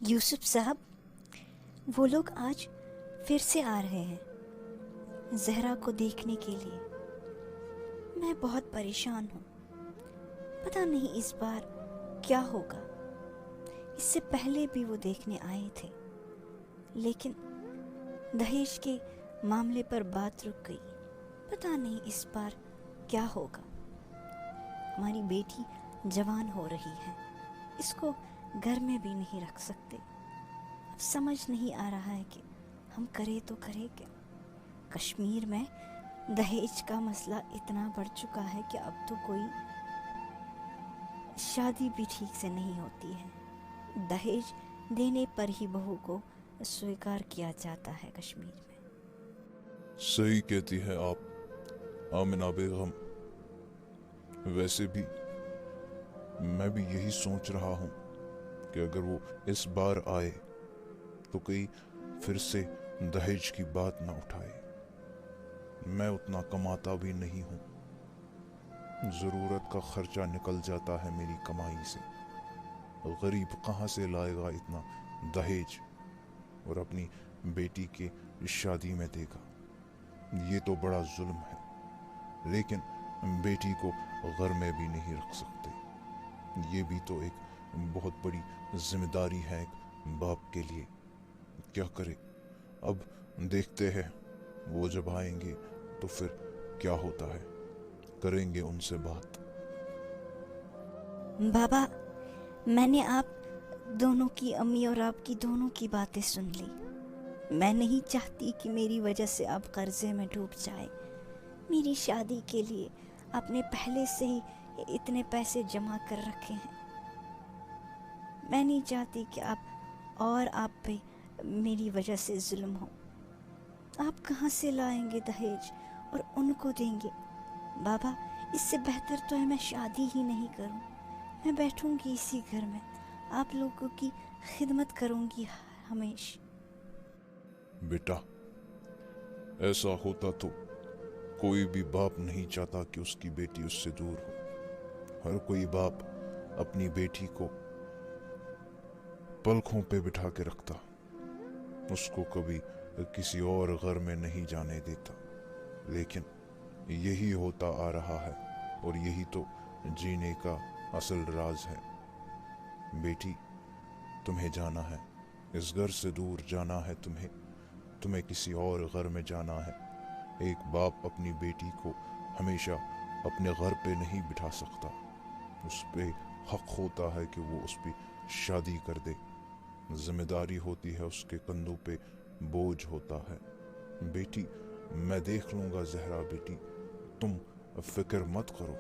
یوسف صاحب، وہ لوگ آج پھر سے آ رہے ہیں زہرا کو دیکھنے کے لیے۔ میں بہت پریشان ہوں، پتہ نہیں اس بار کیا ہوگا۔ اس سے پہلے بھی وہ دیکھنے آئے تھے، لیکن دہیج کے معاملے پر بات رک گئی۔ پتہ نہیں اس بار کیا ہوگا۔ ہماری بیٹی جوان ہو رہی ہے، اس کو گھر میں بھی نہیں رکھ سکتے۔ اب سمجھ نہیں آ رہا ہے کہ ہم کرے تو کرے کیا۔ کشمیر میں دہیج کا مسئلہ اتنا بڑھ چکا ہے کہ اب تو کوئی شادی بھی ٹھیک سے نہیں ہوتی ہے۔ دہیج دینے پر ہی بہو کو سویکار کیا جاتا ہے کشمیر میں۔ صحیح کہتی ہے آپ آمنہ بیگم۔ ویسے بھی میں بھی یہی سوچ رہا ہوں کہ اگر وہ اس بار آئے تو کہیں پھر سے دہیج کی بات نہ اٹھائے۔ میں اتنا کماتا بھی نہیں ہوں، ضرورت کا خرچہ نکل جاتا ہے میری کمائی سے۔ غریب کہاں سے لائے گا اتنا دہیج اور اپنی بیٹی کے شادی میں دے گا؟ یہ تو بڑا ظلم ہے، لیکن بیٹی کو گھر میں بھی نہیں رکھ سکتے۔ یہ بھی تو ایک بہت بڑی ذمہ داری ہے ایک باپ کے لیے۔ کیا کرے؟ اب دیکھتے ہیں وہ جب آئیں گے تو پھر کیا ہوتا ہے، کریں گے ان سے بات۔ بابا، میں نے آپ دونوں کی، امی اور آپ کی دونوں کی باتیں سن لی۔ میں نہیں چاہتی کہ میری وجہ سے آپ قرضے میں ڈوب جائے۔ میری شادی کے لیے آپ نے پہلے سے ہی اتنے پیسے جمع کر رکھے ہیں۔ میں نہیں چاہتی کہ آپ پہ میری وجہ سے ظلم ہو۔ آپ کہاں سے لائیں گے دہیج اور ان کو دیں گے؟ بابا، اس سے بہتر تو ہے میں شادی ہی نہیں کروں۔ میں بیٹھوں گی اسی گھر میں، آپ لوگوں کی خدمت کروں گی ہمیشہ۔ بیٹا، ایسا ہوتا تو کوئی بھی باپ نہیں چاہتا کہ اس کی بیٹی اس سے دور ہو۔ ہر کوئی باپ اپنی بیٹی کو پلکوں پہ بٹھا کے رکھتا، اس کو کبھی کسی اور گھر میں نہیں جانے دیتا۔ لیکن یہی ہوتا آ رہا ہے، اور یہی تو جینے کا اصل راز ہے۔ بیٹی، تمہیں جانا ہے، اس گھر سے دور جانا ہے، تمہیں کسی اور گھر میں جانا ہے۔ ایک باپ اپنی بیٹی کو ہمیشہ اپنے گھر پہ نہیں بٹھا سکتا۔ اس پہ حق ہوتا ہے کہ وہ اس پہ شادی کر دے۔ ذمہ داری ہوتی ہے اس کے کندھوں پہ، بوجھ ہوتا ہے۔ بیٹی، میں دیکھ لوں گا زہرا بیٹی، تم فکر مت کرو۔